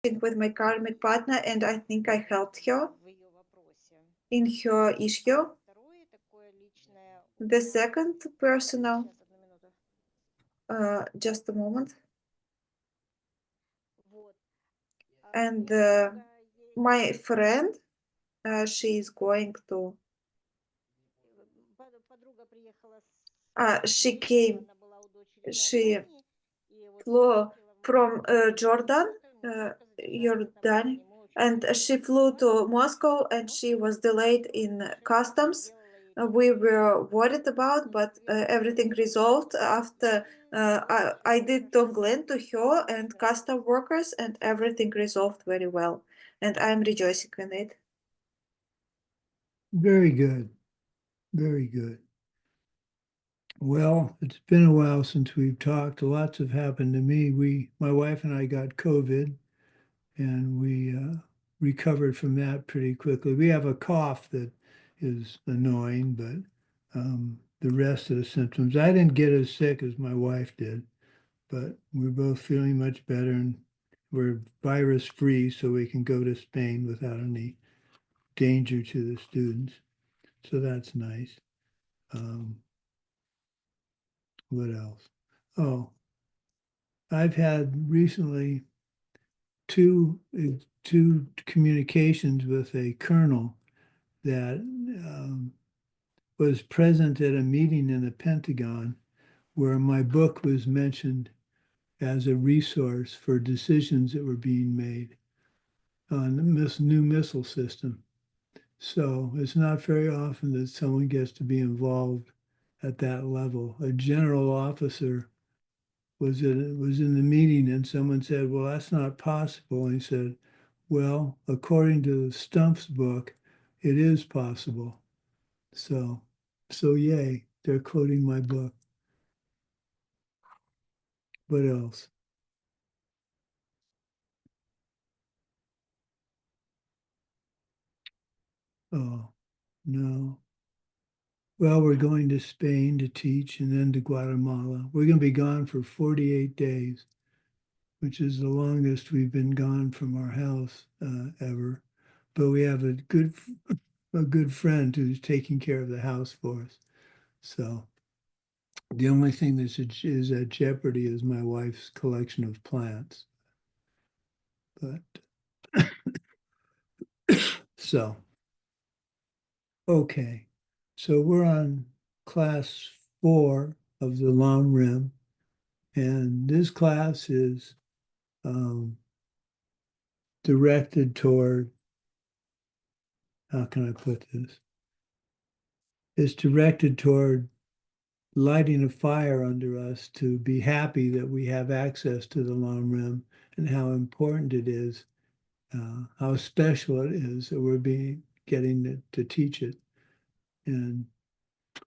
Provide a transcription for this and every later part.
with my karmic partner, and I think I helped her in her issue. The second personal, just a moment, and my friend, she is going to, she came, she flew from Jordan, and she flew to Moscow, and she was delayed in customs. We were worried about, but everything resolved after I did Tonglen to her and custom workers, and everything resolved very well. And I'm rejoicing in it. Very good. Very good. Well, it's been a while since we've talked. Lots have happened to me. My wife and I got COVID, and we recovered from that pretty quickly. We have a cough that is annoying, but the rest of the symptoms, I didn't get as sick as my wife did, but we're both feeling much better, and we're virus free, so we can go to Spain without any danger to the students. So that's nice. What else? Oh, I've had recently two communications with a colonel that was present at a meeting in the Pentagon where my book was mentioned as a resource for decisions that were being made on the new missile system. So it's not very often that someone gets to be involved at that level. A general officer was in the meeting, and someone said, "Well, that's not possible." And he said, "Well, according to Stumpf's book, it is possible." So, so yay, they're quoting my book. What else? Oh, no. Well, we're going to Spain to teach and then to Guatemala. We're going to be gone for 48 days, which is the longest we've been gone from our house ever. But we have a good friend who's taking care of the house for us. So the only thing is at jeopardy is my wife's collection of plants. But so, okay. So we're on class 4 of the Lam Rim. And this class is directed toward, how can I put this? It's directed toward lighting a fire under us to be happy that we have access to the Lam Rim and how important it is, how special it is that we're getting to teach it. And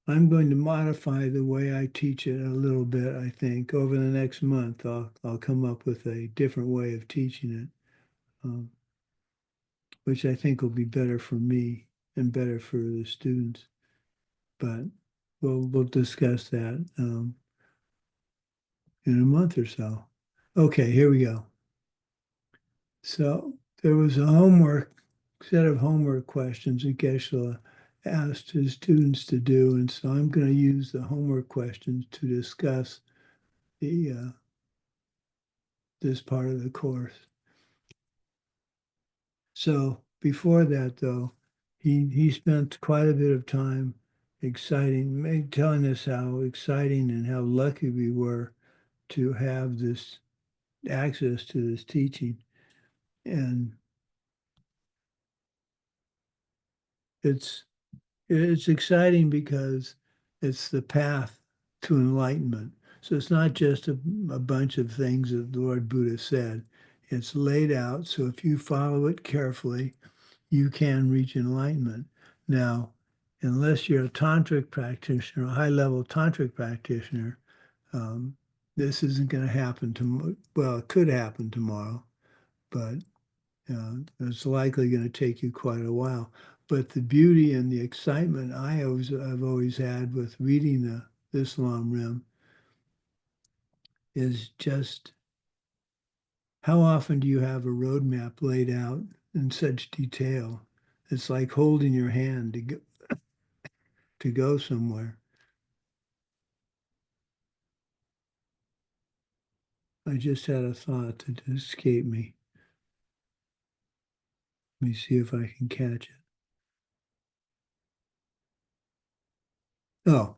I'm going to modify the way I teach it a little bit, I think. Over the next month, I'll come up with a different way of teaching it, which I think will be better for me and better for the students. But we'll discuss that in a month or so. Okay, here we go. So there was a set of homework questions that Geshe asked his students to do, and so I'm going to use the homework questions to discuss the this part of the course. So before that, though, he spent quite a bit of time telling us how exciting and how lucky we were to have this access to this teaching. And it's exciting because it's the path to enlightenment. So it's not just a bunch of things that the Lord Buddha said. It's laid out. So if you follow it carefully, you can reach enlightenment. Now, unless you're a tantric practitioner, a high-level tantric practitioner, this isn't going to happen tomorrow. Well, it could happen tomorrow, but it's likely going to take you quite a while. But the beauty and the excitement I've always had with reading this Lam Rim is just How often do you have a roadmap laid out in such detail? It's like holding your hand to go somewhere. I just had a thought that escaped me. Let me see if I can catch it. Oh,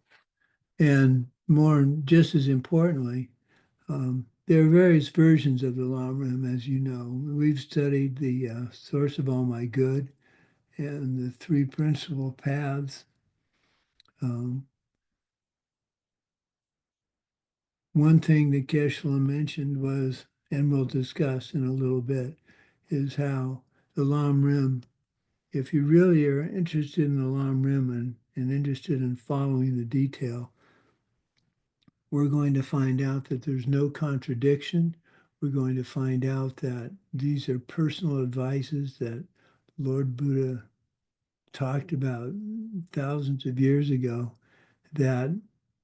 and more, just as importantly, there are various versions of the Lam Rim, as you know. We've studied the source of all my good and the three principal paths. Um, One thing that Geshe-la mentioned was, and we'll discuss in a little bit, is how the Lam Rim, if you really are interested in the Lam Rim and interested in following the detail, we're going to find out that there's no contradiction. We're going to find out that these are personal advices that Lord Buddha talked about thousands of years ago that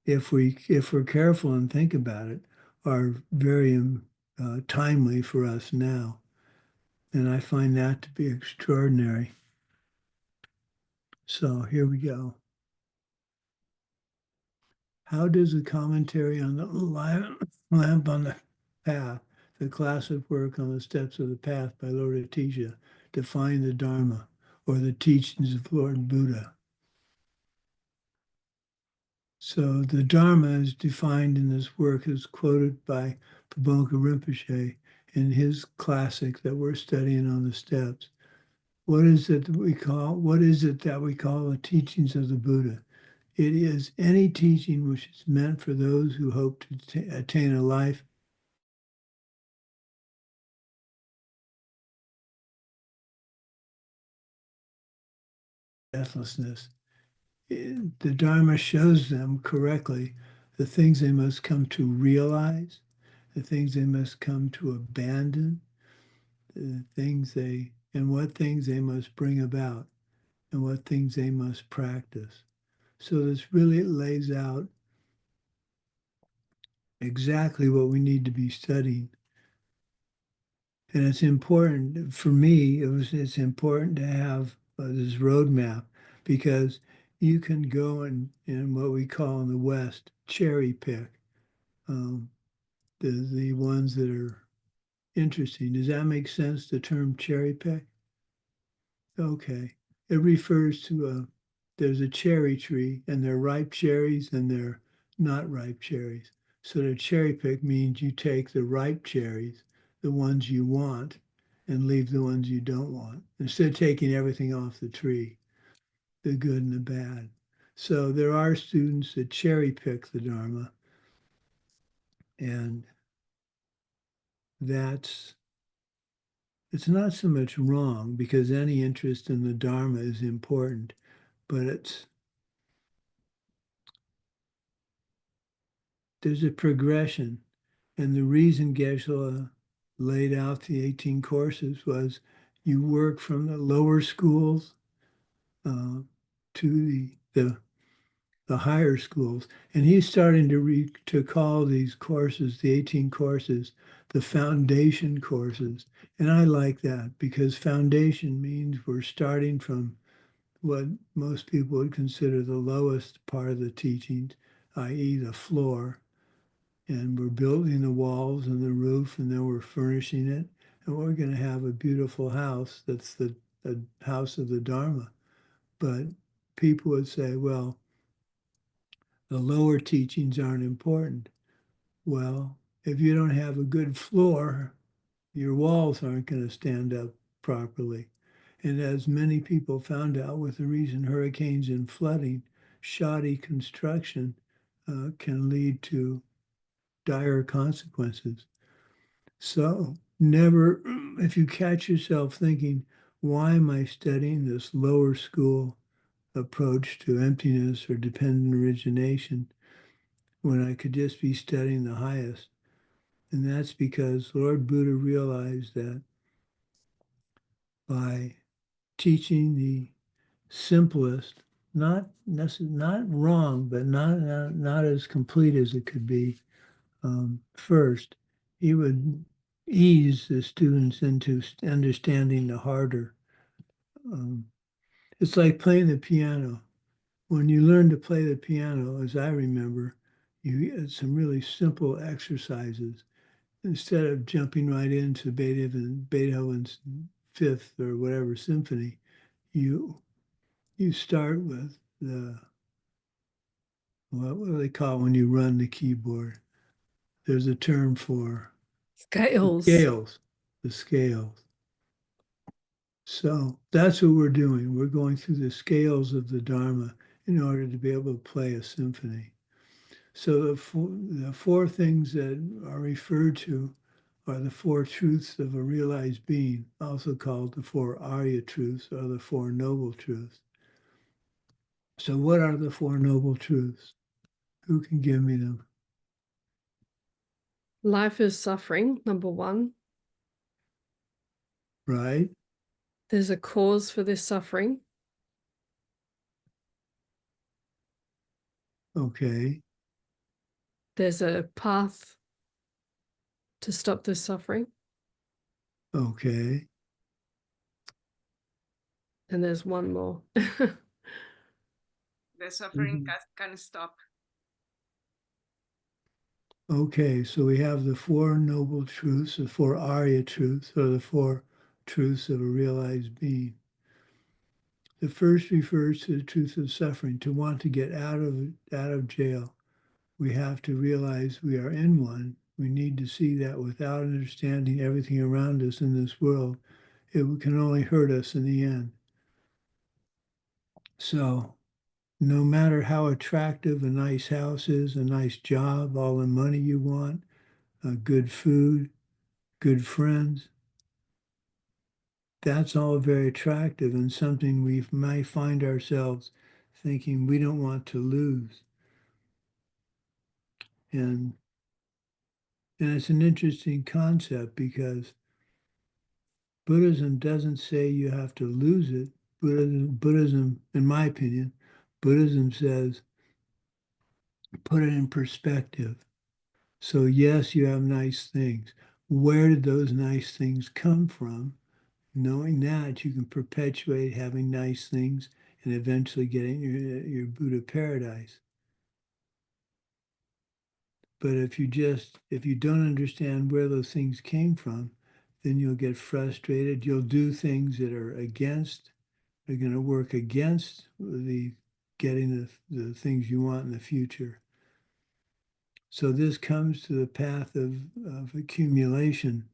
if we're careful and think about it, are very timely for us now. And I find that to be extraordinary. So here we go. How does the commentary on the lamp on the path, the classic work on the steps of the path by Lord Atisha, define the Dharma or the teachings of Lord Buddha? So the Dharma is defined in this work as quoted by Pabonka Rinpoche in his classic that we're studying on the steps. What is it that we call the teachings of the Buddha? It is any teaching which is meant for those who hope to attain a life of deathlessness. The Dharma shows them correctly the things they must come to realize, the things they must come to abandon, what things they must bring about, and what things they must practice. So this really lays out exactly what we need to be studying. And it's important for me, it's important to have this roadmap because you can go in what we call in the West cherry pick um, the ones that are interesting. Does that make sense, the term cherry pick? Okay. It refers to there's a cherry tree and there are ripe cherries and there are not ripe cherries. So the cherry pick means you take the ripe cherries, the ones you want, and leave the ones you don't want, instead of taking everything off the tree, the good and the bad. So there are students that cherry pick the Dharma, and that's it's not so much wrong because any interest in the Dharma is important, but there's a progression. And the reason Geshe laid out the 18 courses was you work from the lower schools to the higher schools. And he's starting to call these courses, the 18 courses, the foundation courses. And I like that because foundation means we're starting from what most people would consider the lowest part of the teachings, i.e. the floor, and we're building the walls and the roof, and then we're furnishing it, and we're going to have a beautiful house that's the house of the Dharma. But people would say, well, the lower teachings aren't important. Well, if you don't have a good floor, your walls aren't going to stand up properly. And as many people found out with the recent hurricanes and flooding, shoddy construction can lead to dire consequences. So never, if you catch yourself thinking, why am I studying this lower school approach to emptiness or dependent origination when I could just be studying the highest? And that's because Lord Buddha realized that by teaching the simplest, not wrong, but not as complete as it could be, first, he would ease the students into understanding the harder. It's like playing the piano. When you learn to play the piano, as I remember, you get some really simple exercises. Instead of jumping right into Beethoven's fifth or whatever symphony, you start with what do they call it when you run the keyboard? There's a term for Scales. the scales. So that's what we're doing. We're going through the scales of the Dharma in order to be able to play a symphony. So the four things that are referred to are the four truths of a realized being, also called the four Arya truths or the four noble truths. So what are the four noble truths? Who can give me them? Life is suffering, number one. Right? There's a cause for this suffering. Okay. There's a path to stop this suffering. Okay. And there's one more. The suffering can stop. Okay, so we have the four noble truths, the four Arya truths, or the four truths of a realized being. The first refers to the truth of suffering. To want to get out of jail, we have to realize we are in one. We need to see that without understanding everything around us in this world, it can only hurt us in the end. So no matter how attractive a nice house is, a nice job, all the money you want, good food, good friends, that's all very attractive and something we might find ourselves thinking we don't want to lose. And it's an interesting concept because Buddhism doesn't say you have to lose it. Buddhism, in my opinion, Buddhism says put it in perspective. So yes, you have nice things. Where did those nice things come from? Knowing that, you can perpetuate having nice things and eventually getting your Buddha paradise. But if you don't understand where those things came from, then you'll get frustrated. You'll do things that are going to work against the getting the things you want in the future. So this comes to the path of accumulation.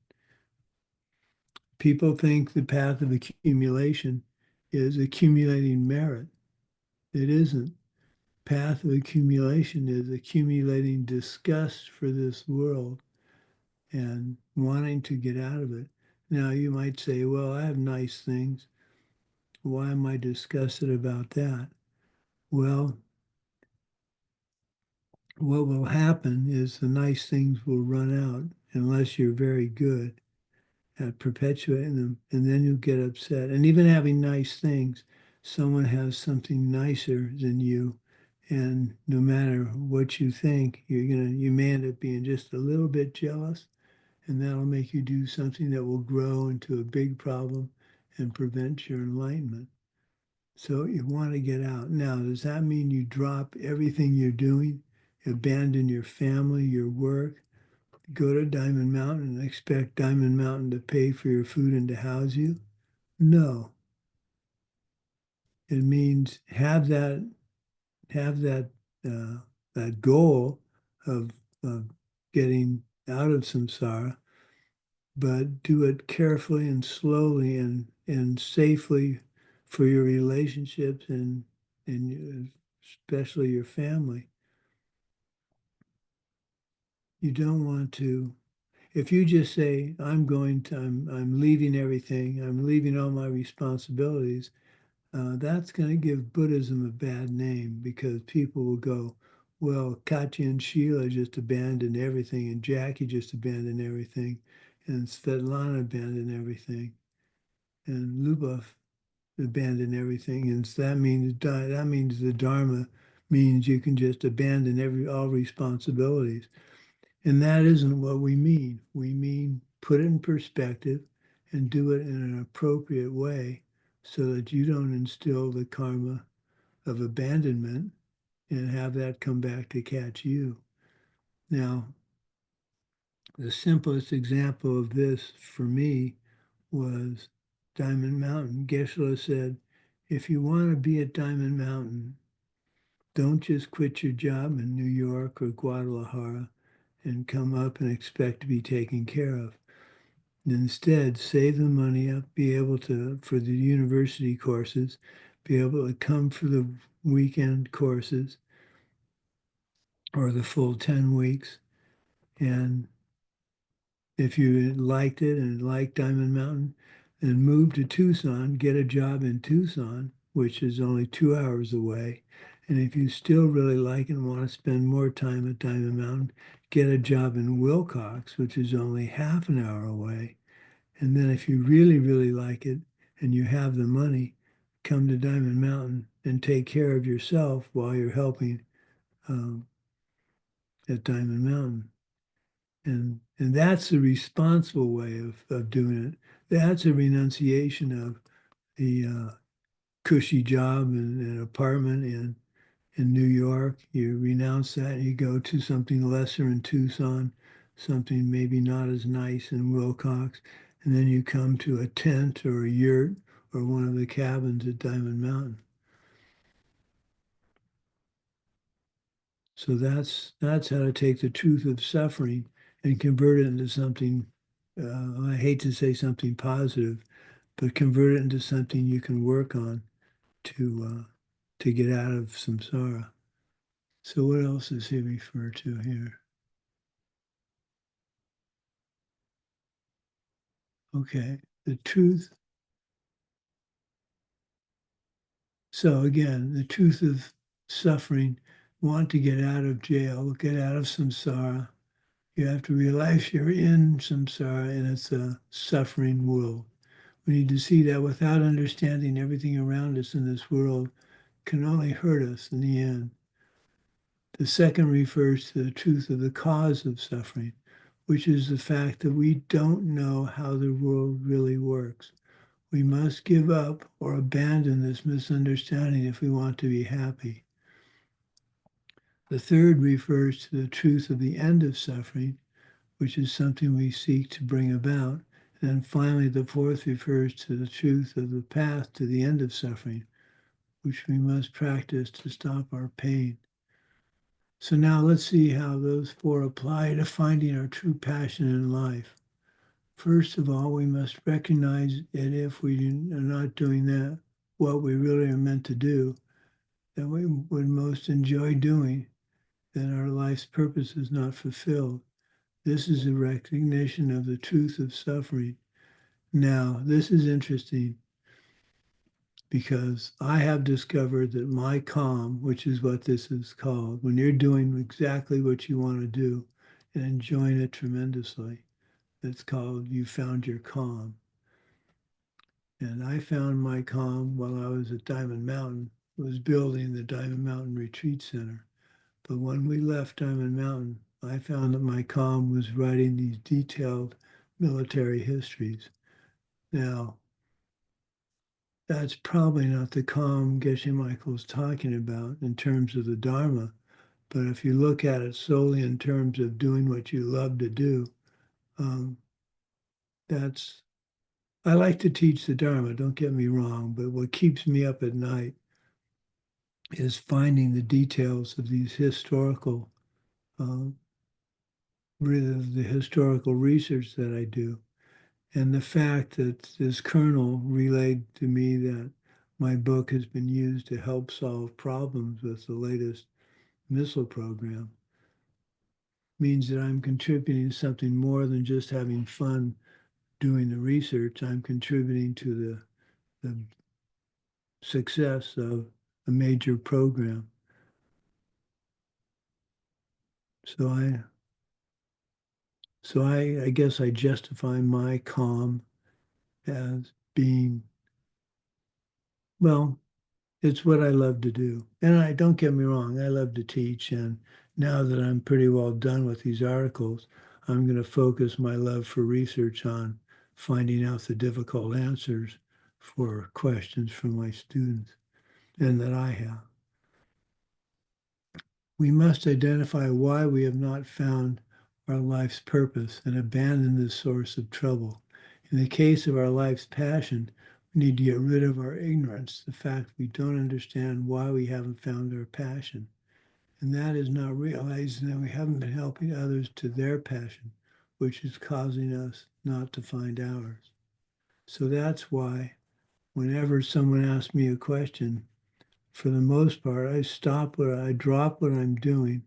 People think the path of accumulation is accumulating merit. It isn't. Path of accumulation is accumulating disgust for this world and wanting to get out of it. Now you might say, well, I have nice things. Why am I disgusted about that? Well, what will happen is the nice things will run out unless you're very good at perpetuating them, and then you'll get upset. And even having nice things, someone has something nicer than you, and no matter what you think, you may end up being just a little bit jealous, and that'll make you do something that will grow into a big problem and prevent your enlightenment. So you want to get out. Now, does that mean you drop everything you're doing, abandon your family, your work, go to Diamond Mountain and expect Diamond Mountain to pay for your food and to house you? No. It means have that that goal of getting out of samsara, but do it carefully and slowly and safely for your relationships and especially your family. You don't want to, if you just say, I'm leaving everything, I'm leaving all my responsibilities, that's going to give Buddhism a bad name because people will go, well, Katya and Sheila just abandoned everything, and Jackie just abandoned everything, and Svetlana abandoned everything, and Lubov abandoned everything, and so that means the Dharma means you can just abandon all responsibilities. And that isn't what we mean. We mean put it in perspective and do it in an appropriate way so that you don't instill the karma of abandonment and have that come back to catch you. Now, the simplest example of this for me was Diamond Mountain. Geshe said, if you want to be at Diamond Mountain, don't just quit your job in New York or Guadalajara and come up and expect to be taken care of. Instead, save the money up, be able to, for the university courses, be able to come for the weekend courses or the full 10 weeks. And if you liked it and liked Diamond Mountain, then move to Tucson, get a job in Tucson, which is only 2 hours away. And if you still really like it and want to spend more time at Diamond Mountain, get a job in Wilcox, which is only half an hour away. And then if you really, really like it and you have the money, come to Diamond Mountain and take care of yourself while you're helping at Diamond Mountain. And that's the responsible way of doing it. That's a renunciation of the cushy job and an apartment in New York. You renounce that and you go to something lesser in Tucson, something maybe not as nice in Wilcox, and then you come to a tent or a yurt or one of the cabins at Diamond Mountain. So that's how to take the truth of suffering and convert it into something, I hate to say something positive, but convert it into something you can work on to get out of samsara. So what else does he refer to here? Okay, the truth. So again, the truth of suffering, want to get out of jail, get out of samsara. You have to realize you're in samsara and it's a suffering world. We need to see that without understanding everything around us in this world can only hurt us in the end. The second refers to the truth of the cause of suffering, which is the fact that we don't know how the world really works. We must give up or abandon this misunderstanding if we want to be happy. The third refers to the truth of the end of suffering, which is something we seek to bring about. And then finally, the fourth refers to the truth of the path to the end of suffering, which we must practice to stop our pain. So now let's see how those four apply to finding our true passion in life. First of all, we must recognize that if we are not doing that, what we really are meant to do, that we would most enjoy doing, then our life's purpose is not fulfilled. This is a recognition of the truth of suffering. Now, this is interesting because I have discovered that my calm, which is what this is called, when you're doing exactly what you want to do and enjoying it tremendously, it's called you found your calm. And I found my calm while I was at Diamond Mountain, was building the Diamond Mountain Retreat Center. But when we left Diamond Mountain, I found that my calm was writing these detailed military histories. Now, that's probably not the calm Geshe Michael is talking about in terms of the Dharma. But if you look at it solely in terms of doing what you love to do, that's, I like to teach the Dharma, don't get me wrong, but what keeps me up at night is finding the details of these historical, the historical research that I do. And the fact that this colonel relayed to me that my book has been used to help solve problems with the latest missile program means that I'm contributing something more than just having fun doing the research. I'm contributing to the success of a major program. So I guess I justify my calm as being, well, it's what I love to do. And I don't get me wrong, I love to teach. And now that I'm pretty well done with these articles, I'm going to focus my love for research on finding out the difficult answers for questions from my students and that I have. We must identify why we have not found our life's purpose and abandon this source of trouble. In the case of our life's passion, we need to get rid of our ignorance, the fact we don't understand why we haven't found our passion. And that is not realizing that we haven't been helping others to their passion, which is causing us not to find ours. So that's why whenever someone asks me a question, for the most part, I drop what I'm doing,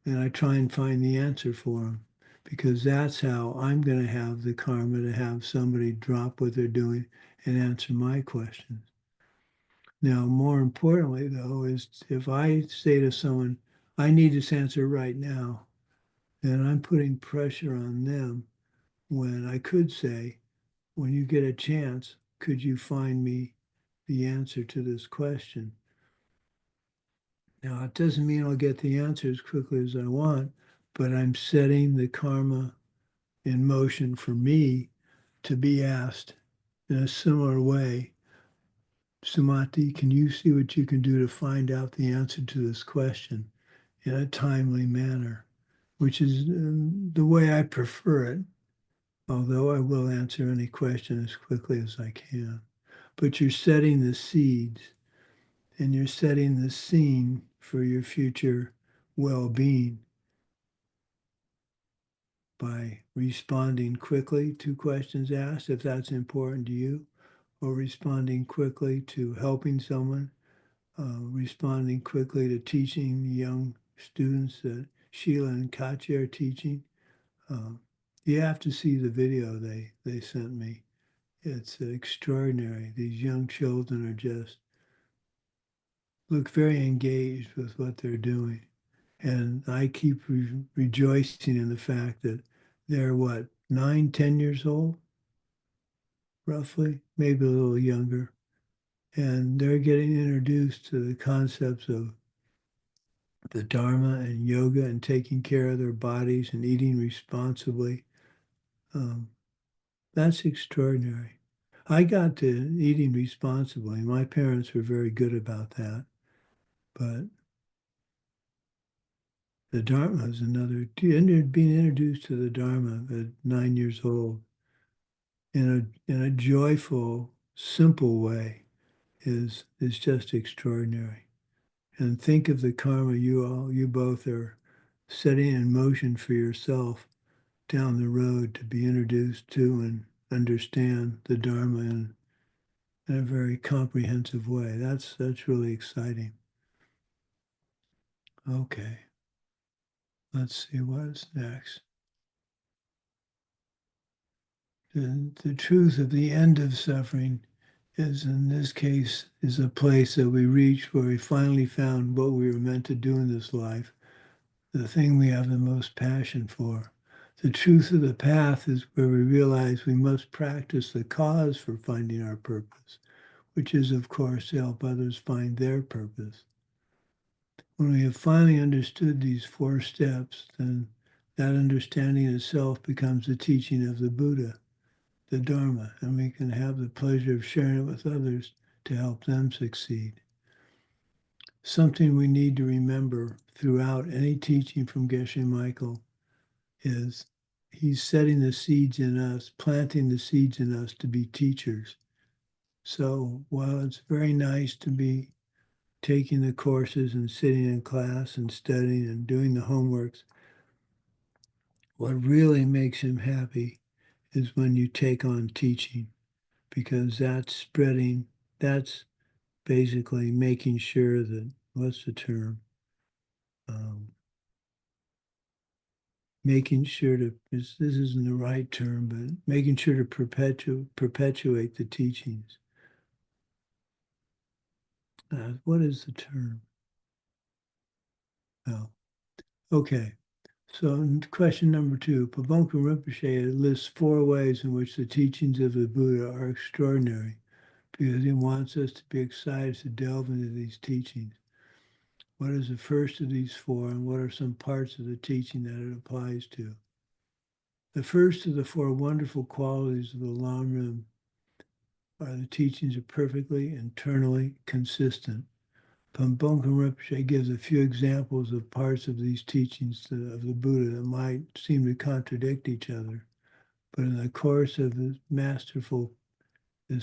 and I try and find the answer for them, because that's how I'm going to have the karma to have somebody drop what they're doing and answer my questions. Now, more importantly, though, is if I say to someone, I need this answer right now, then I'm putting pressure on them when I could say, when you get a chance, could you find me the answer to this question? Now, it doesn't mean I'll get the answer as quickly as I want, but I'm setting the karma in motion for me to be asked in a similar way. Sumati, can you see what you can do to find out the answer to this question in a timely manner, which is the way I prefer it, although I will answer any question as quickly as I can. But you're setting the seeds and you're setting the scene for your future well-being by responding quickly to questions asked, if that's important to you, or responding quickly to helping someone, responding quickly to teaching the young students that Sheila and Katya are teaching. You have to see the video they sent me. It's extraordinary. These young children are just look very engaged with what they're doing. And I keep rejoicing in the fact that they're 9, 10 years old, roughly, maybe a little younger. And they're getting introduced to the concepts of the Dharma and yoga and taking care of their bodies and eating responsibly. That's extraordinary. I got to eating responsibly. My parents were very good about that. But the Dharma is another, being introduced to the Dharma at 9 years old in a joyful, simple way is just extraordinary. And think of the karma you both are setting in motion for yourself down the road to be introduced to and understand the Dharma in a very comprehensive way. That's really exciting. Okay. Let's see what's next. The truth of the end of suffering is, in this case, is a place that we reach where we finally found what we were meant to do in this life, the thing we have the most passion for. The truth of the path is where we realize we must practice the cause for finding our purpose, which is, of course, to help others find their purpose. When we have finally understood these 4 steps, then that understanding itself becomes the teaching of the Buddha, the Dharma, and we can have the pleasure of sharing it with others to help them succeed. Something we need to remember throughout any teaching from Geshe Michael is he's setting the seeds in us, planting the seeds in us to be teachers. So while it's very nice to be taking the courses and sitting in class and studying and doing the homeworks, what really makes him happy is when you take on teaching, because that's spreading, that's basically making sure that, what's the term? Making sure to, this isn't the right term, but making sure to perpetuate the teachings. What is the term? Oh, okay. So question number 2, Pabonka Rinpoche lists 4 ways in which the teachings of the Buddha are extraordinary, because he wants us to be excited to delve into these teachings. What is the first of these 4, and what are some parts of the teaching that it applies to? The first of the four wonderful qualities of the Lam Rim are the teachings are perfectly internally consistent. Pambonkan Rinpoche gives a few examples of parts of these teachings of the Buddha that might seem to contradict each other. But in the course of this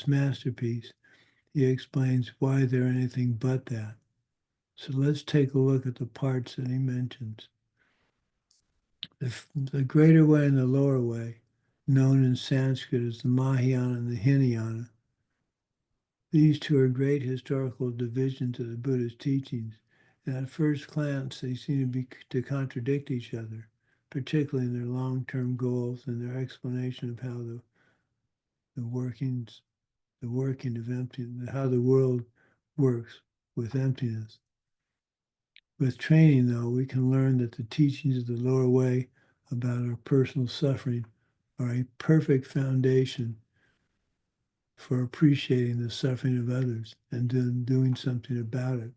masterpiece, he explains why they're anything but that. So let's take a look at the parts that he mentions. The greater way and the lower way, known in Sanskrit as the Mahayana and the Hinayana, these two are great historical divisions of the Buddha's teachings, and at first glance they seem to contradict each other, particularly in their long-term goals and their explanation of how the working of emptiness, how the world works with emptiness. With training, though, we can learn that the teachings of the lower way about our personal suffering are a perfect foundation for appreciating the suffering of others and then doing something about it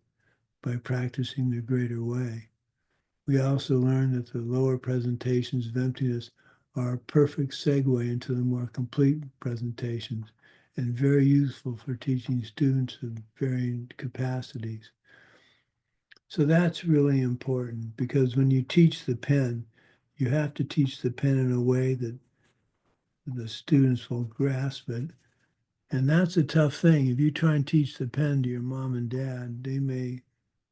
by practicing the greater way. We also learn that the lower presentations of emptiness are a perfect segue into the more complete presentations and very useful for teaching students of varying capacities. So that's really important because when you teach the pen, you have to teach the pen in a way that the students will grasp it. And that's a tough thing. If you try and teach the pen to your mom and dad,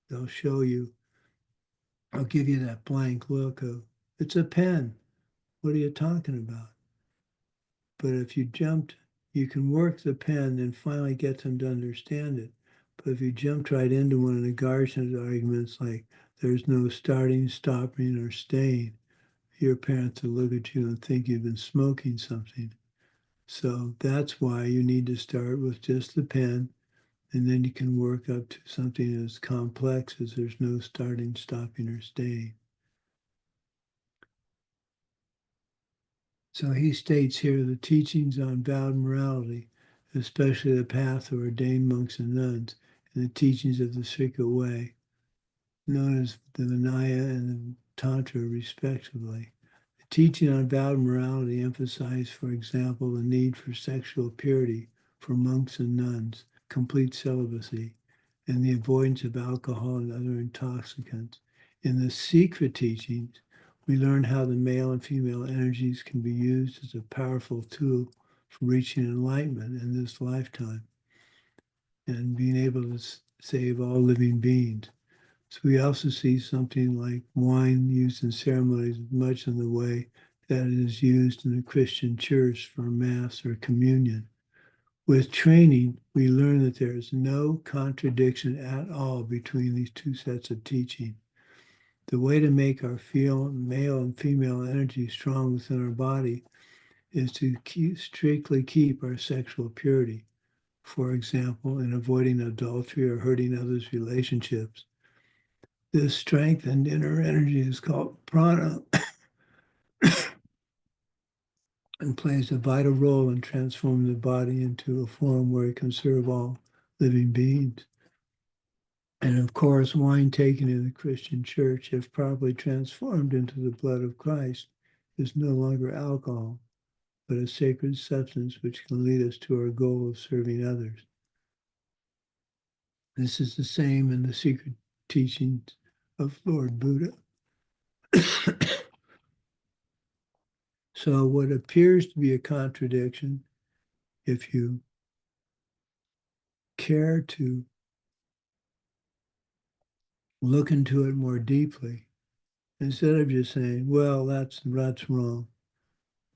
they'll show you, I'll give you that blank look of, it's a pen. What are you talking about? But if you can work the pen and finally get them to understand it. But if you jumped right into one of the Garshan's arguments, like there's no starting, stopping, or staying, your parents will look at you and think you've been smoking something. So that's why you need to start with just the pen, and then you can work up to something as complex as there's no starting, stopping, or staying. So he states here the teachings on vowed morality, especially the path of ordained monks and nuns, and the teachings of the Secret Way, known as the Vinaya and the Tantra, respectively. The teaching on vowed morality emphasized, for example, the need for sexual purity for monks and nuns, complete celibacy, and the avoidance of alcohol and other intoxicants. In the secret teachings, we learn how the male and female energies can be used as a powerful tool for reaching enlightenment in this lifetime and being able to save all living beings. So we also see something like wine used in ceremonies much in the way that it is used in the Christian church for Mass or communion. With training, we learn that there is no contradiction at all between these two sets of teaching. The way to make our male and female energy strong within our body is to strictly keep our sexual purity. For example, in avoiding adultery or hurting others' relationships. This strengthened inner energy is called prana and plays a vital role in transforming the body into a form where it can serve all living beings. And of course, wine taken in the Christian church, if properly transformed into the blood of Christ, is no longer alcohol, but a sacred substance which can lead us to our goal of serving others. This is the same in the secret teachings of Lord Buddha. So what appears to be a contradiction, if you care to look into it more deeply, instead of just saying, well, that's wrong,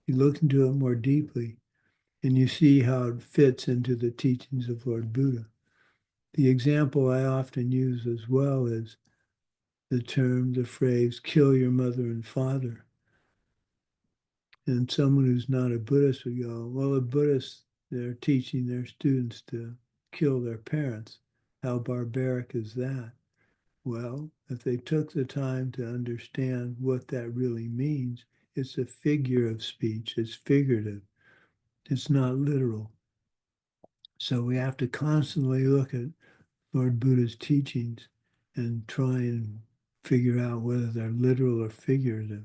you look into it more deeply and you see how it fits into the teachings of Lord Buddha. The example I often use as well is the phrase, kill your mother and father. And someone who's not a Buddhist would go, well, a Buddhist, they're teaching their students to kill their parents. How barbaric is that? Well, if they took the time to understand what that really means, it's a figure of speech, it's figurative, it's not literal. So we have to constantly look at Lord Buddha's teachings and try and figure out whether they're literal or figurative.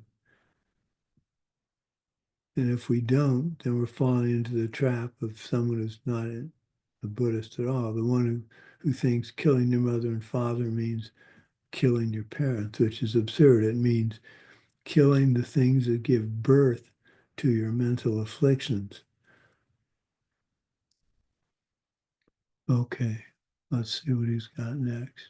And if we don't, then we're falling into the trap of someone who's not a Buddhist at all. The one who thinks killing your mother and father means killing your parents, which is absurd. It means killing the things that give birth to your mental afflictions. Okay, let's see what he's got next.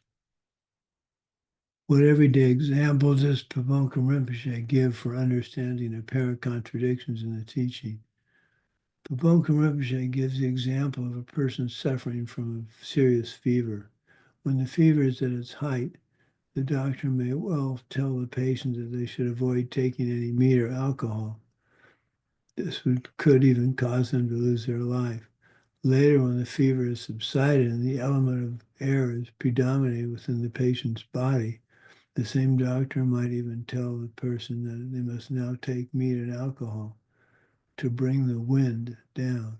What everyday example does Pabonka Rinpoche give for understanding apparent contradictions in the teaching? Pabonka Rinpoche gives the example of a person suffering from a serious fever. When the fever is at its height, the doctor may well tell the patient that they should avoid taking any meat or alcohol. This could even cause them to lose their life. Later, when the fever has subsided and the element of air is predominating within the patient's body, the same doctor might even tell the person that they must now take meat and alcohol to bring the wind down.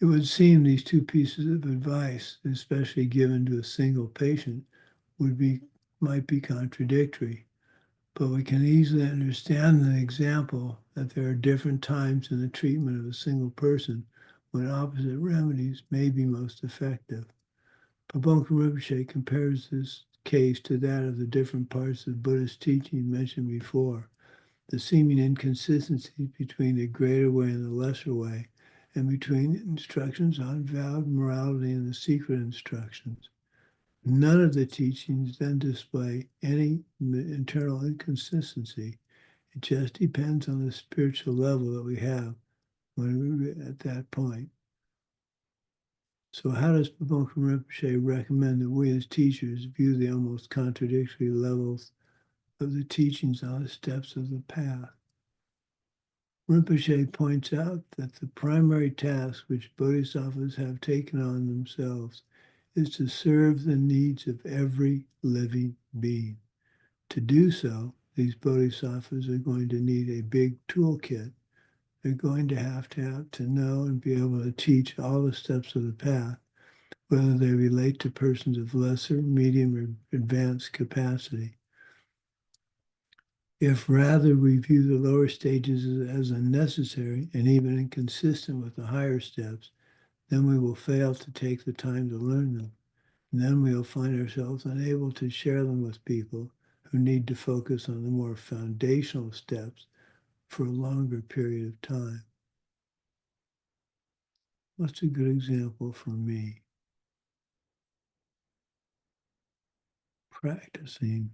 It would seem these two pieces of advice, especially given to a single patient, might be contradictory. But we can easily understand the example that there are different times in the treatment of a single person when opposite remedies may be most effective. Pabonka Rinpoche compares this case to that of the different parts of Buddhist teaching mentioned before, the seeming inconsistencies between the greater way and the lesser way, and between instructions on vowed morality and the secret instructions. None of the teachings then display any internal inconsistency. It just depends on the spiritual level that we have when we're at that point. So how does Pabonka Rinpoche recommend that we as teachers view the almost contradictory levels of the teachings on the steps of the path? Rinpoche points out that the primary task which bodhisattvas have taken on themselves is to serve the needs of every living being. To do so, these bodhisattvas are going to need a big toolkit. They're going to have to know and be able to teach all the steps of the path, whether they relate to persons of lesser, medium, or advanced capacity. If rather we view the lower stages as unnecessary and even inconsistent with the higher steps, then we will fail to take the time to learn them. And then we will find ourselves unable to share them with people who need to focus on the more foundational steps for a longer period of time. What's a good example for me? Practicing.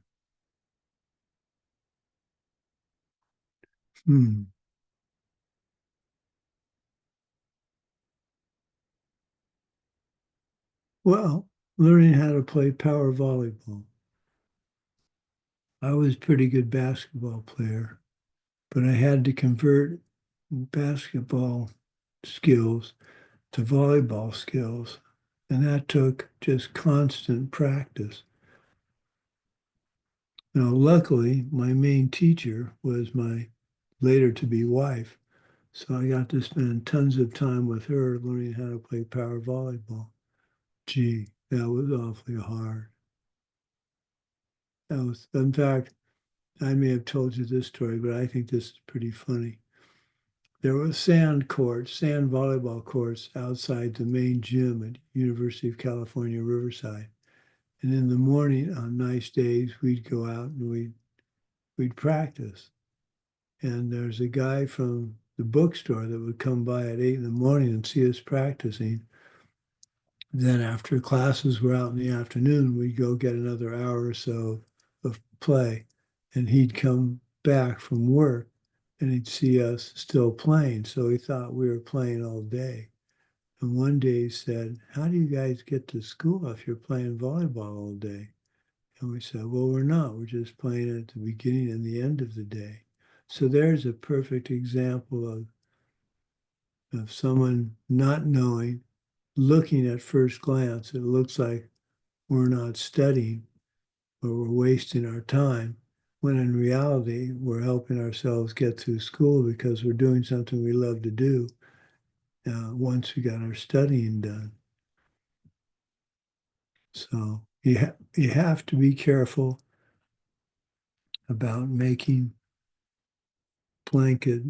Well, learning how to play power volleyball. I was a pretty good basketball player, but I had to convert basketball skills to volleyball skills, and that took just constant practice. Now, luckily, my main teacher was my later-to-be wife, so I got to spend tons of time with her learning how to play power volleyball. Gee, that was awfully hard. In fact, I may have told you this story, but I think this is pretty funny. There were sand volleyball courts outside the main gym at University of California, Riverside. And in the morning, on nice days, we'd go out and we'd practice. And there's a guy from the bookstore that would come by at 8 in the morning and see us practicing. Then after classes were out in the afternoon, we'd go get another hour or so of play. And he'd come back from work and he'd see us still playing. So he thought we were playing all day. And one day he said, "How do you guys get to school if you're playing volleyball all day?" And we said, "Well, we're not. We're just playing at the beginning and the end of the day." So there's a perfect example of someone not knowing, looking at first glance, it looks like we're not studying or we're wasting our time, when in reality, we're helping ourselves get through school because we're doing something we love to do once we got our studying done. So you have to be careful about making blanket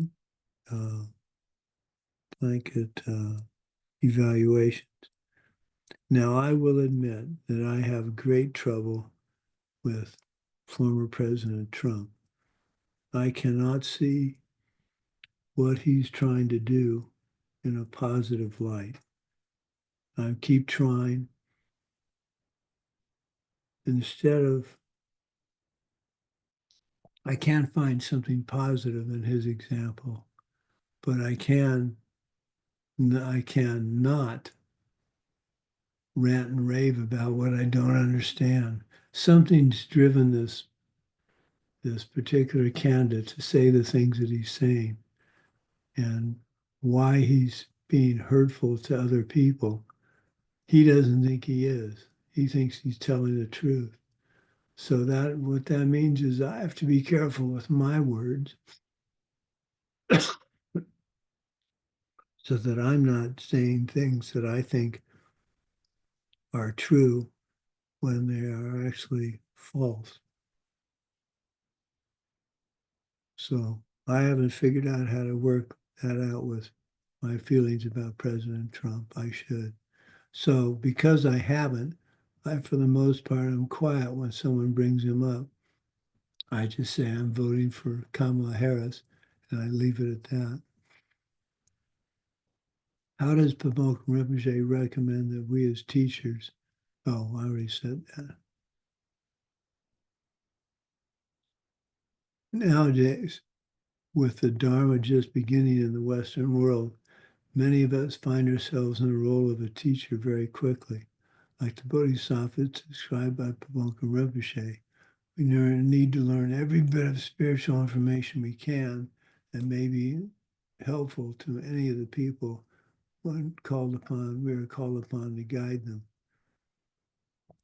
evaluations. Now, I will admit that I have great trouble with former President Trump. I cannot see what he's trying to do in a positive light. I keep trying. Instead of, I can't find something positive in his example, but I can not rant and rave about what I don't understand. Something's driven this particular candidate to say the things that he's saying, and why he's being hurtful to other people. He doesn't think he is. He thinks he's telling the truth. So that what that means is I have to be careful with my words so that I'm not saying things that I think are true when they are actually false. So I haven't figured out how to work that out with my feelings about President Trump. I should. So because I haven't, for the most part, I'm quiet when someone brings him up. I just say I'm voting for Kamala Harris, and I leave it at that. How does Pamoka Rinpoche recommend that we as teachers? Oh, I already said that. Nowadays, with the Dharma just beginning in the Western world, many of us find ourselves in the role of a teacher very quickly. Like the Bodhisattvas described by Pamoka Rinpoche, we need to learn every bit of spiritual information we can and may be helpful to any of the people when we are called upon to guide them.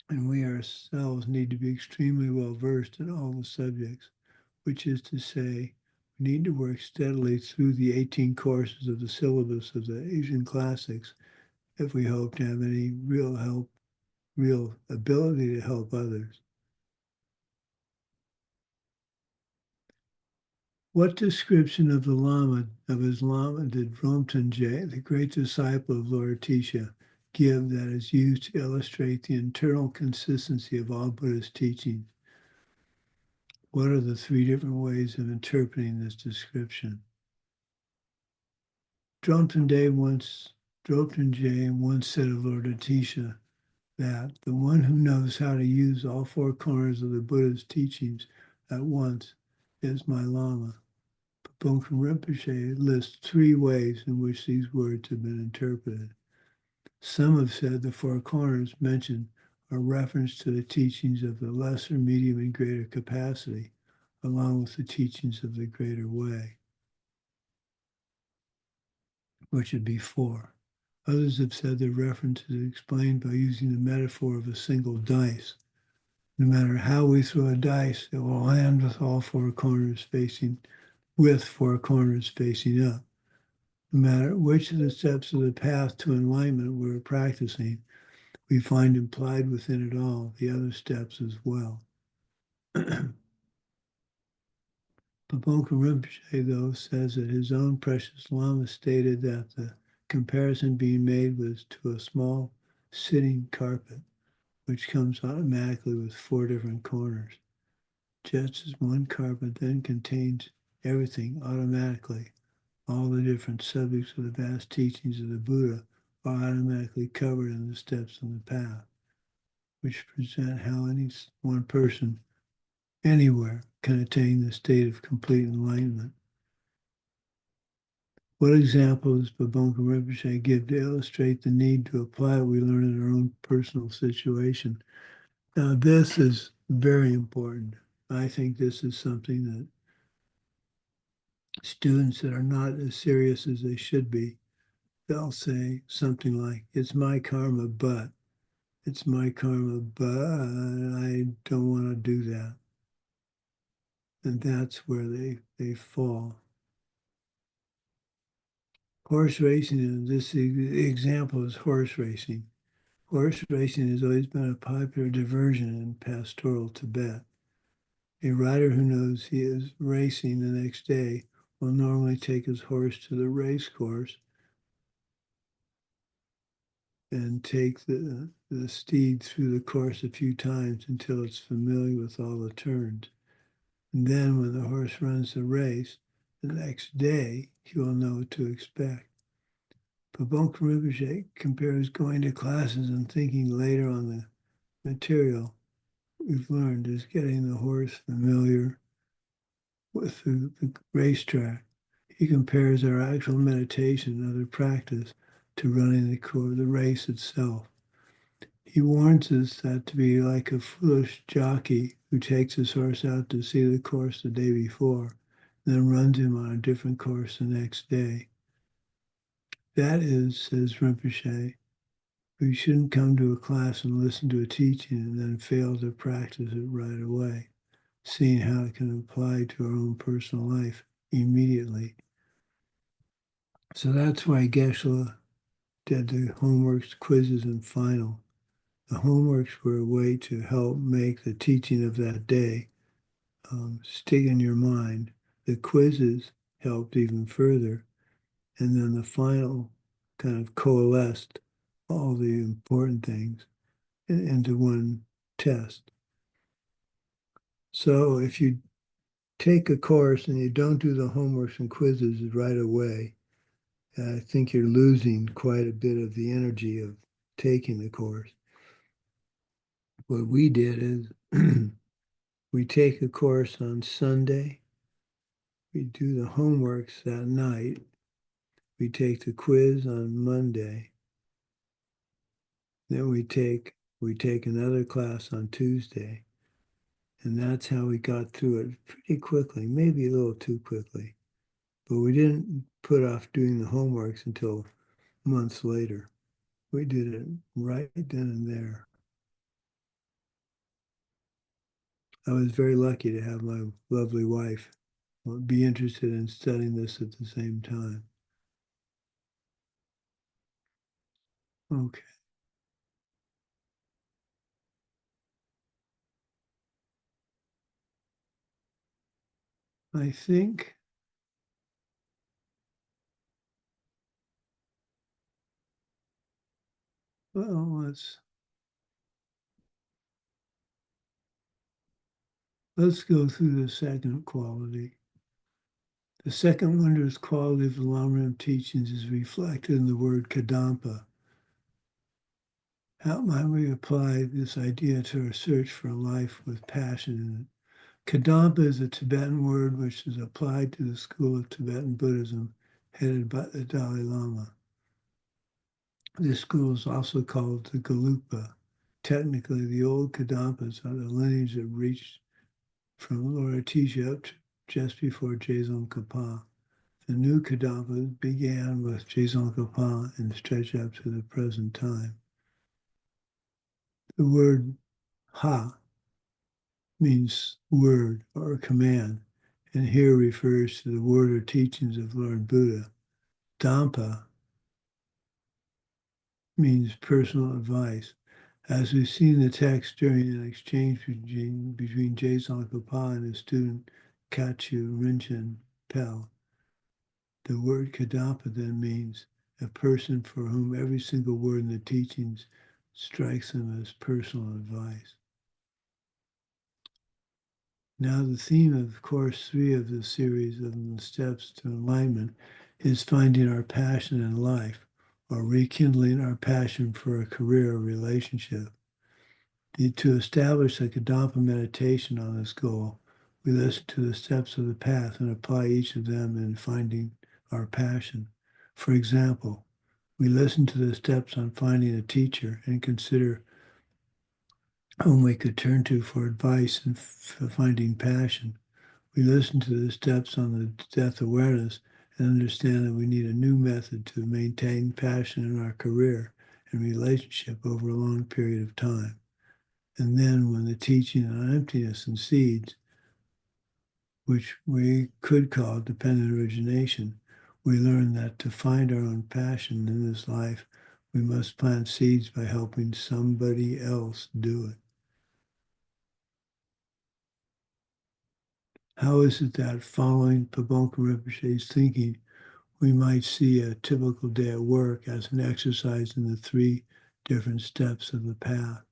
And we ourselves need to be extremely well versed in all the subjects, which is to say, we need to work steadily through the 18 courses of the syllabus of the Asian classics if we hope to have any real ability to help others. What description of his Lama did Ronptanje, the great disciple of Lord Tisha, give that is used to illustrate the internal consistency of all Buddhist teachings? What are the three different ways of interpreting this description? Ronptanje once said of Lord Atisha that the one who knows how to use all four corners of the Buddha's teachings at once is my Lama. Pamoka Rinpoche lists three ways in which these words have been interpreted. Some have said the four corners mentioned are reference to the teachings of the lesser, medium, and greater capacity, along with the teachings of the greater way, which would be four. Others have said the reference is explained by using the metaphor of a single dice. No matter how we throw a dice, it will land with four corners facing up. No matter which of the steps of the path to enlightenment we're practicing, we find implied within it all the other steps as well. Pamoka Rinpoche, though, says that his own precious Lama stated that the comparison being made was to a small sitting carpet, which comes automatically with four different corners. Just as one carpet then contains everything automatically, all the different subjects of the vast teachings of the Buddha are automatically covered in the steps on the path, which present how any one person anywhere can attain the state of complete enlightenment. What examples does Pamoka Rinpoche give to illustrate the need to apply what we learn in our own personal situation? Now, this is very important. I think this is something that students that are not as serious as they should be, they'll say something like, it's my karma, but I don't want to do that. And that's where they fall. Horse racing, and this example is horse racing. Horse racing has always been a popular diversion in pastoral Tibet. A rider who knows he is racing the next day will normally take his horse to the race course and take the steed through the course a few times until it's familiar with all the turns. And then when the horse runs the race, the next day he will know what to expect. But Bokun Rinpoche compares going to classes and thinking later on the material we've learned as getting the horse familiar with the racetrack. He compares our actual meditation and other practice to running the race itself. He warns us that to be like a foolish jockey who takes his horse out to see the course the day before, then runs him on a different course the next day. That is, says Rinpoche, we shouldn't come to a class and listen to a teaching and then fail to practice it right away, seeing how it can apply to our own personal life immediately. So that's why Geshe did the homeworks, quizzes, and final. The homeworks were a way to help make the teaching of that day stick in your mind. The quizzes helped even further. And then the final kind of coalesced all the important things into one test. So if you take a course and you don't do the homeworks and quizzes right away, I think you're losing quite a bit of the energy of taking the course. What we did is we take a course on Sunday, we do the homeworks that night, we take the quiz on Monday, then we take another class on Tuesday, and that's how we got through it pretty quickly, maybe a little too quickly. But we didn't put off doing the homeworks until months later. We did it right then and there. I was very lucky to have my lovely wife be interested in studying this at the same time. Okay. I think well, let's go through the second quality. The second wondrous quality of the Lam Rim teachings is reflected in the word Kadampa. How might we apply this idea to our search for a life with passion in it? Kadampa is a Tibetan word which is applied to the school of Tibetan Buddhism headed by the Dalai Lama. This school is also called the Gelugpa. Technically, the old Kadampas are the lineage that reached from Lord Atisha up to just before Dzongkapa. The new Kadampas began with Dzongkapa and stretch up to the present time. The word ha means word or command, and here refers to the word or teachings of Lord Buddha. Dampa means personal advice. As we've seen the text during an exchange between Dzongkapa and his student Kachu Rinchen Pel, the word Kadampa then means a person for whom every single word in the teachings strikes them as personal advice. Now the theme of course 3 of the series of the steps to enlightenment is finding our passion in life, or rekindling our passion for a career or relationship. To establish a Kadampa meditation on this goal, we listen to the steps of the path and apply each of them in finding our passion. For example, we listen to the steps on finding a teacher and consider whom we could turn to for advice and for finding passion. We listen to the steps on the death awareness and understand that we need a new method to maintain passion in our career and relationship over a long period of time. And then when the teaching on emptiness and seeds, which we could call dependent origination, we learn that to find our own passion in this life, we must plant seeds by helping somebody else do it. How is it that following Pabonka Rinpoche's thinking, we might see a typical day at work as an exercise in the 3 different steps of the path?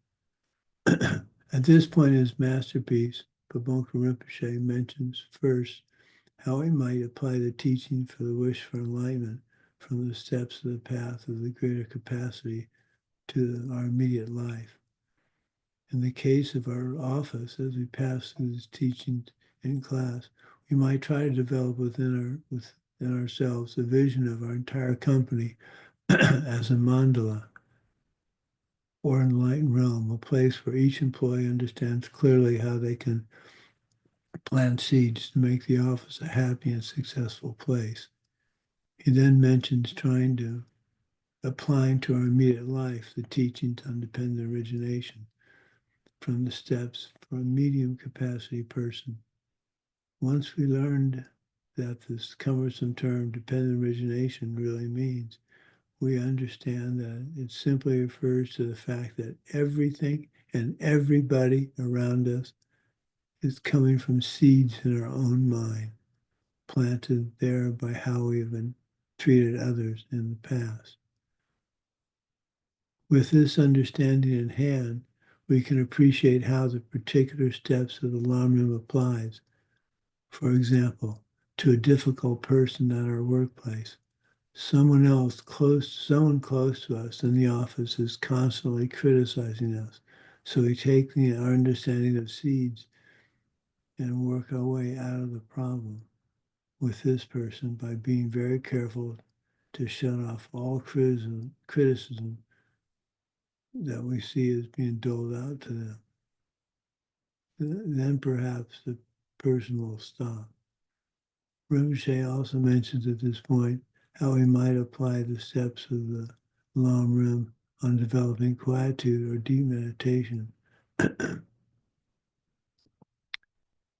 At this point in his masterpiece, Pabonka Rinpoche mentions first how we might apply the teaching for the wish for enlightenment from the steps of the path of the greater capacity to our immediate life. In the case of our office, as we pass through this teaching in class, we might try to develop within ourselves a vision of our entire company as a mandala or enlightened realm, a place where each employee understands clearly how they can plant seeds to make the office a happy and successful place. He then mentions trying to applying to our immediate life the teachings on dependent origination from the steps for a medium capacity person. Once we learned that this cumbersome term dependent origination really means, we understand that it simply refers to the fact that everything and everybody around us is coming from seeds in our own mind, planted there by how we have been treated others in the past. With this understanding in hand, we can appreciate how the particular steps of the Lam Rim applies. For example, to a difficult person at our workplace. Someone close to us in the office is constantly criticizing us. So we take our understanding of seeds and work our way out of the problem with this person by being very careful to shut off all criticism that we see as being doled out to them. Then perhaps the person will stop. Rinpoche also mentions at this point how we might apply the steps of the Lam Rim on developing quietude or deep meditation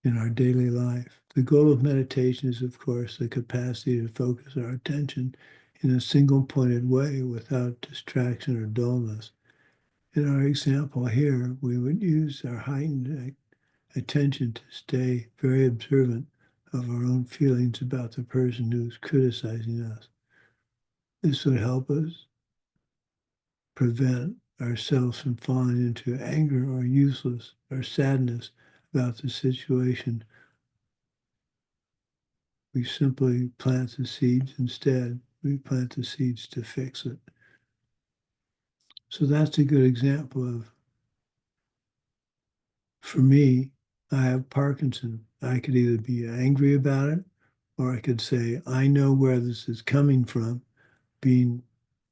in our daily life. The goal of meditation is, of course, the capacity to focus our attention in a single pointed way without distraction or dullness. In our example here, we would use our heightened attention to stay very observant of our own feelings about the person who's criticizing us. This would help us prevent ourselves from falling into anger or useless or sadness about the situation. We simply plant the seeds instead. We plant the seeds to fix it. So that's a good example of, for me, I have Parkinson's. I could either be angry about it, or I could say, I know where this is coming from, being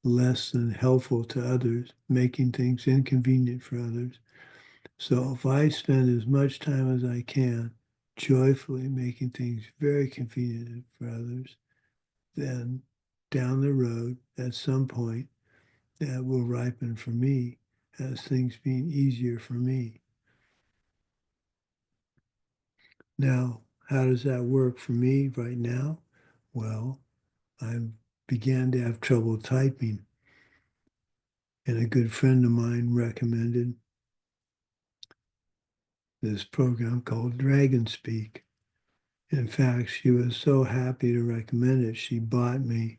less than helpful to others, making things inconvenient for others. So if I spend as much time as I can joyfully making things very convenient for others, then down the road, at some point, that will ripen for me as things being easier for me. Now, how does that work for me right now? Well, I began to have trouble typing, and a good friend of mine recommended this program called Dragon Speak. In fact, she was so happy to recommend it, she bought me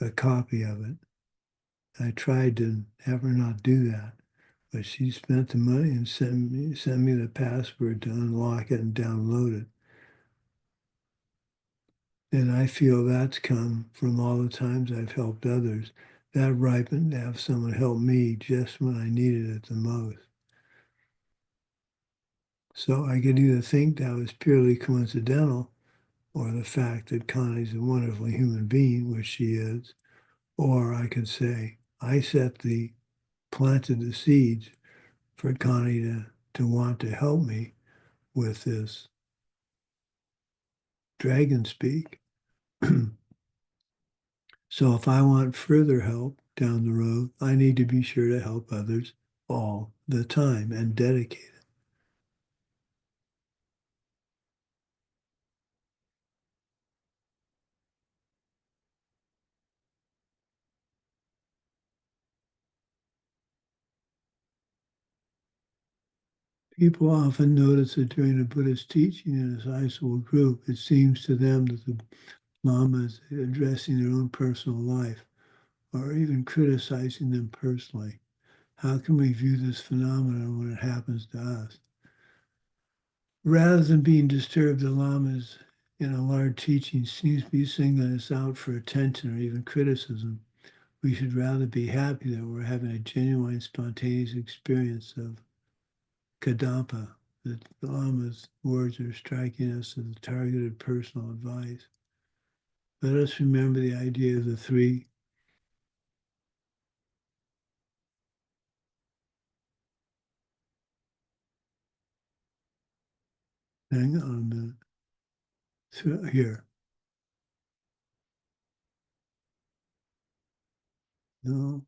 a copy of it. I tried to have her not do that, but she spent the money and sent me the password to unlock it and download it. And I feel that's come from all the times I've helped others. That ripened to have someone help me just when I needed it the most. So I could either think that was purely coincidental, or the fact that Connie's a wonderful human being, which she is, or I could say, I planted the seeds for Connie to want to help me with this dragon speak. So if I want further help down the road, I need to be sure to help others all the time and dedicate it. People often notice that during a Buddhist teaching in a sizable group, it seems to them that the Lama is addressing their own personal life or even criticizing them personally. How can we view this phenomenon when it happens to us? Rather than being disturbed, the Lamas in a large teaching seems to be singling us out for attention or even criticism. We should rather be happy that we're having a genuine, spontaneous experience of Kadampa, that the Lama's words are striking us as targeted personal advice. Let us remember the idea of the three. Hang on a minute. So here. No.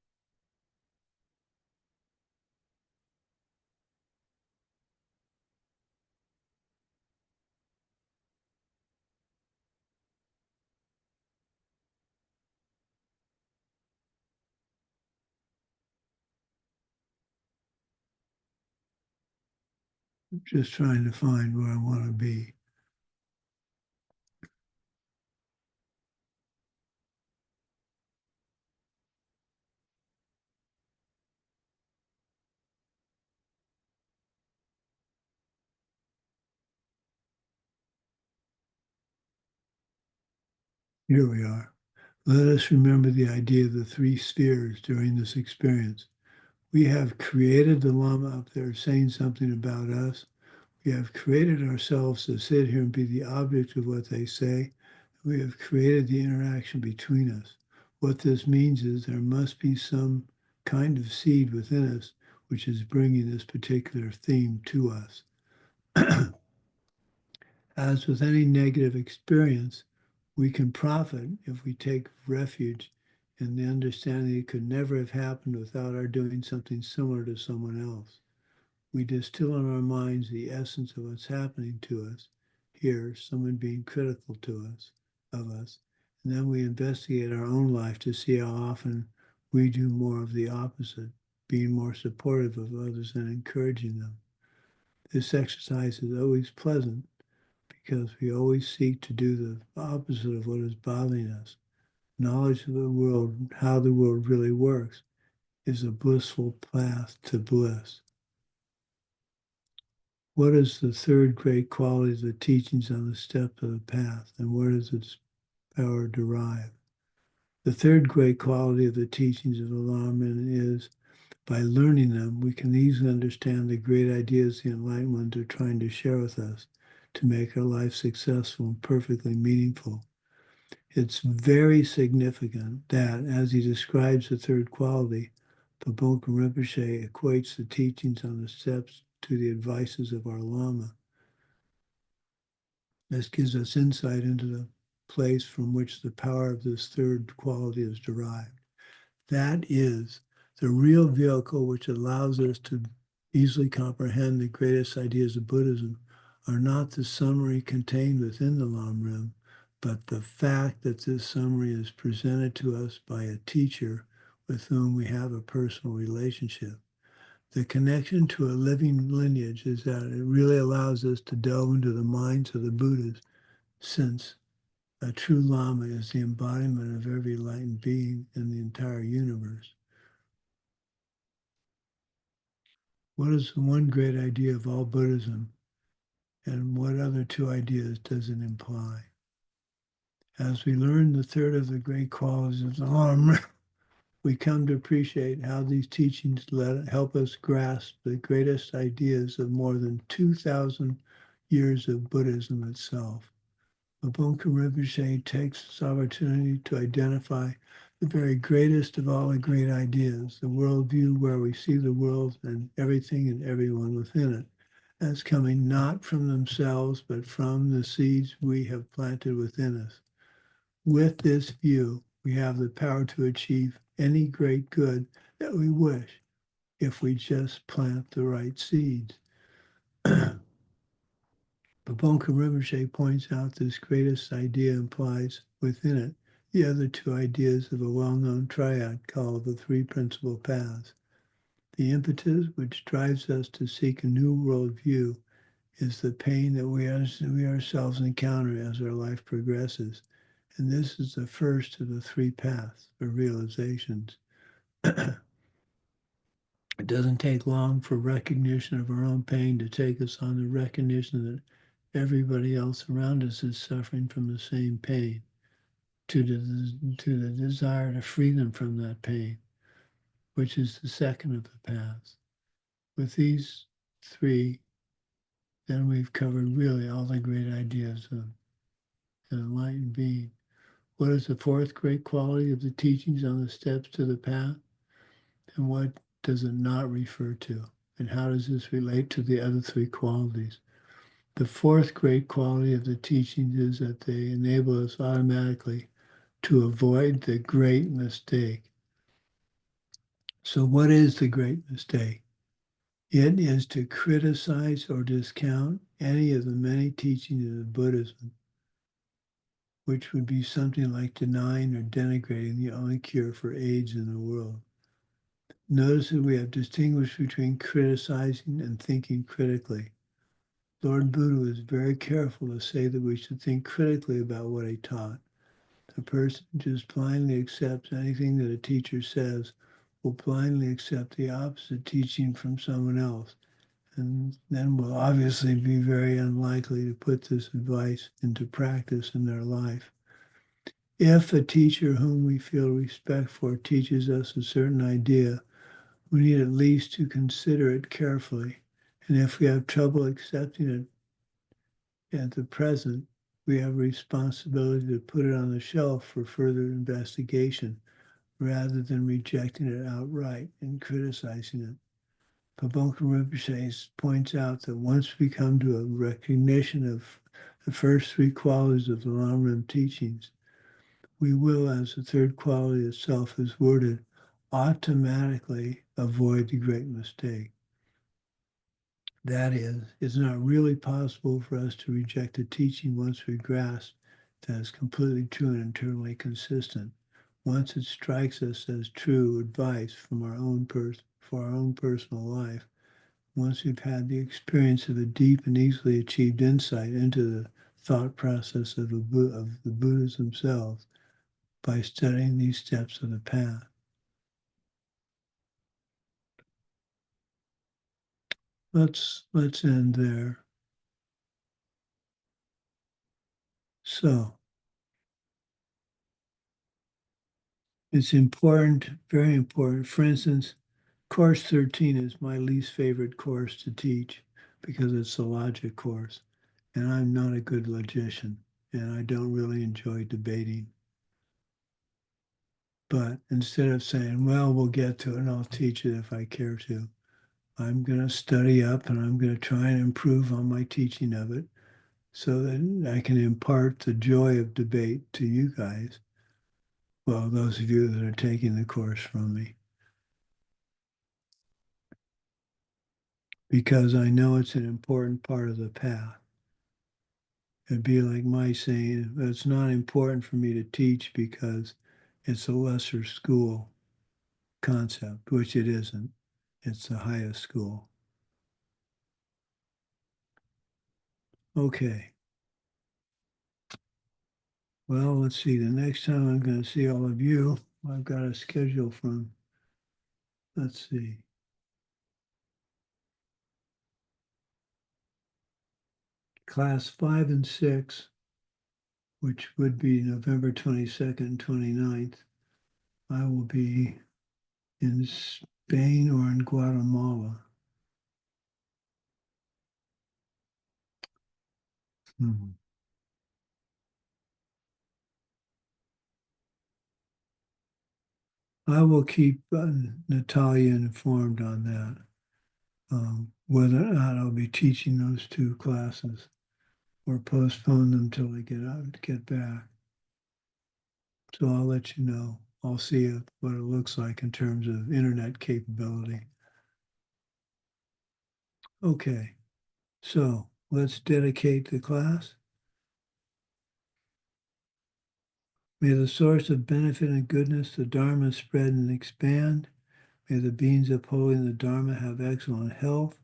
I'm just trying to find where I want to be. Here we are. Let us remember the idea of the three spheres during this experience. We have created the Lama up there saying something about us. We have created ourselves to sit here and be the object of what they say. We have created the interaction between us. What this means is there must be some kind of seed within us which is bringing this particular theme to us. As with any negative experience, we can profit if we take refuge in the understanding it could never have happened without our doing something similar to someone else. We distill in our minds the essence of what's happening to us, here, someone being critical to us, of us, and then we investigate our own life to see how often we do more of the opposite, being more supportive of others and encouraging them. This exercise is always pleasant because we always seek to do the opposite of what is bothering us. Knowledge of the world, how the world really works, is a blissful path to bliss. What is the third great quality of the teachings on the steps of the path, and where does its power derive? The third great quality of the teachings of the Lam Rim is, by learning them, we can easily understand the great ideas the enlightened ones are trying to share with us to make our life successful and perfectly meaningful. It's very significant that, as he describes the third quality, Pagonpa Rinpoche equates the teachings on the steps to the advices of our Lama. This gives us insight into the place from which the power of this third quality is derived. That is the real vehicle which allows us to easily comprehend the greatest ideas of Buddhism are not the summary contained within the Lam Rim, but the fact that this summary is presented to us by a teacher with whom we have a personal relationship. The connection to a living lineage is that it really allows us to delve into the minds of the Buddhas, since a true Lama is the embodiment of every enlightened being in the entire universe. What is the one great idea of all Buddhism, and what other two ideas does it imply? As we learn the third of the great qualities of the Lam, we come to appreciate how these teachings help us grasp the greatest ideas of more than 2,000 years of Buddhism itself. Pagonpa Rinpoche takes this opportunity to identify the very greatest of all the great ideas, the worldview where we see the world and everything and everyone within it as coming not from themselves, but from the seeds we have planted within us. With this view, we have the power to achieve any great good that we wish if we just plant the right seeds. Pagonpa Rinpoche points out this greatest idea implies within it the other two ideas of a well-known triad called the Three Principal Paths. The impetus which drives us to seek a new worldview is the pain that we ourselves encounter as our life progresses. And this is the first of the three paths or realizations. It doesn't take long for recognition of our own pain to take us on the recognition that everybody else around us is suffering from the same pain, to the desire to free them from that pain, which is the second of the paths. With these three, then we've covered really all the great ideas of an enlightened being. What is the fourth great quality of the teachings on the steps to the path? And what does it not refer to? And how does this relate to the other three qualities? The fourth great quality of the teachings is that they enable us automatically to avoid the great mistake. So what is the great mistake? It is to criticize or discount any of the many teachings of Buddhism, which would be something like denying or denigrating the only cure for AIDS in the world. Notice that we have distinguished between criticizing and thinking critically. Lord Buddha was very careful to say that we should think critically about what he taught. A person just blindly accepts anything that a teacher says will blindly accept the opposite teaching from someone else, and then will obviously be very unlikely to put this advice into practice in their life. If a teacher whom we feel respect for teaches us a certain idea, we need at least to consider it carefully. And if we have trouble accepting it at the present, we have a responsibility to put it on the shelf for further investigation rather than rejecting it outright and criticizing it. Pagonka Rinpoche points out that once we come to a recognition of the first three qualities of the Lam Rim teachings, we will, as the third quality itself is worded, automatically avoid the great mistake. That is, it's not really possible for us to reject a teaching once we grasp that it's completely true and internally consistent. Once it strikes us as true advice from for our own personal life, once we've had the experience of a deep and easily achieved insight into the thought process of the Buddhas themselves by studying these steps of the path. Let's end there. So, it's important, very important. For instance, Course 13 is my least favorite course to teach because it's a logic course, and I'm not a good logician, and I don't really enjoy debating. But instead of saying, well, we'll get to it and I'll teach it if I care to, I'm going to study up and I'm going to try and improve on my teaching of it so that I can impart the joy of debate to you guys. Well, those of you that are taking the course from me. Because I know it's an important part of the path. It'd be like my saying, it's not important for me to teach because it's a lesser school concept, which it isn't. It's the highest school. Okay. Well, let's see. The next time I'm going to see all of you, I've got a schedule from, let's see. Class 5 and 6, which would be November 22nd and 29th. I will be in Spain or in Guatemala. I will keep Natalia informed on that, whether or not I'll be teaching those two classes or postpone them till I get back. So I'll let you know. I'll see what it looks like in terms of internet capability. Okay, so let's dedicate the class. May the source of benefit and goodness, the Dharma, spread and expand. May the beings upholding the Dharma have excellent health.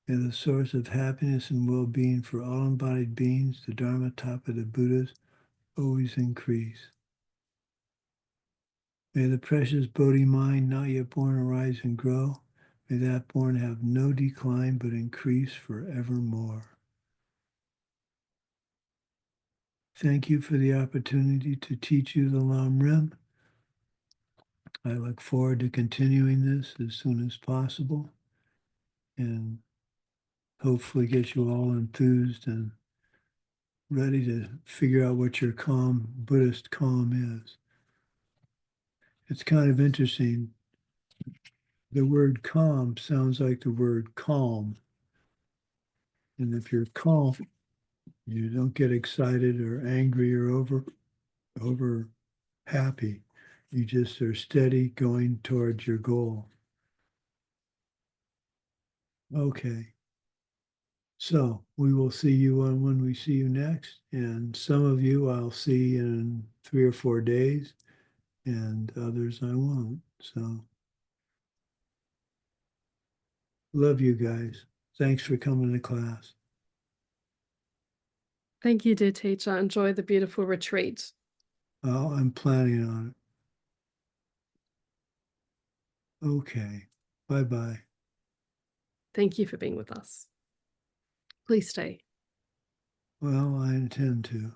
May the source of happiness and well-being for all embodied beings, the Dharma Tapa of the Buddhas, always increase. May the precious Bodhi mind not yet born arise and grow. May that born have no decline but increase forevermore. Thank you for the opportunity to teach you the Lam Rim. I look forward to continuing this as soon as possible and hopefully get you all enthused and ready to figure out what your calm, Buddhist calm is. It's kind of interesting. The word calm sounds like the word calm. And if you're calm, you don't get excited or angry or over happy. You just are steady going towards your goal. Okay. So we will see you on when we see you next. And some of you I'll see in 3 or 4 days, and others I won't. So love you guys. Thanks for coming to class. Thank you, dear teacher. Enjoy the beautiful retreat. I'm planning on it. Okay. Bye-bye. Thank you for being with us. Please stay. Well, I intend to.